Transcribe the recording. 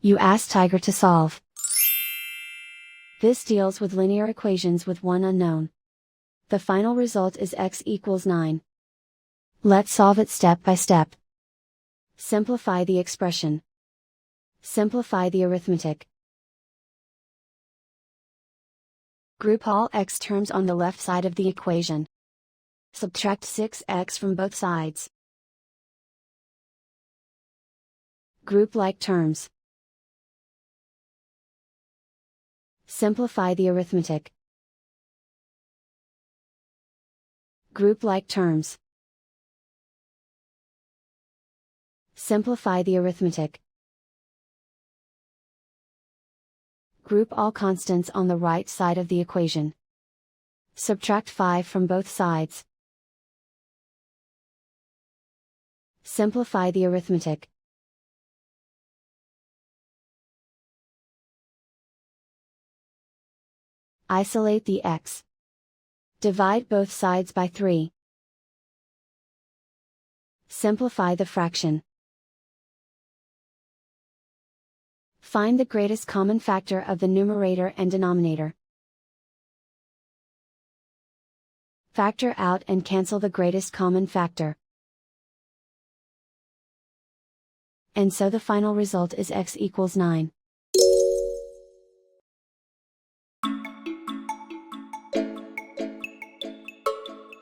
You ask Tiger to solve. This deals with linear equations with one unknown. The final result is x equals 9. Let's solve it step by step. Simplify the expression. Simplify the arithmetic. Group all x terms on the left side of the equation. Subtract 6x from both sides. Group like terms. Simplify the arithmetic. Group like terms. Simplify the arithmetic. Group all constants on the right side of the equation. Subtract 5 from both sides. Simplify the arithmetic. Isolate the x. Divide both sides by 3. Simplify the fraction. Find the greatest common factor of the numerator and denominator. Factor out and cancel the greatest common factor. And so the final result is x equals 9.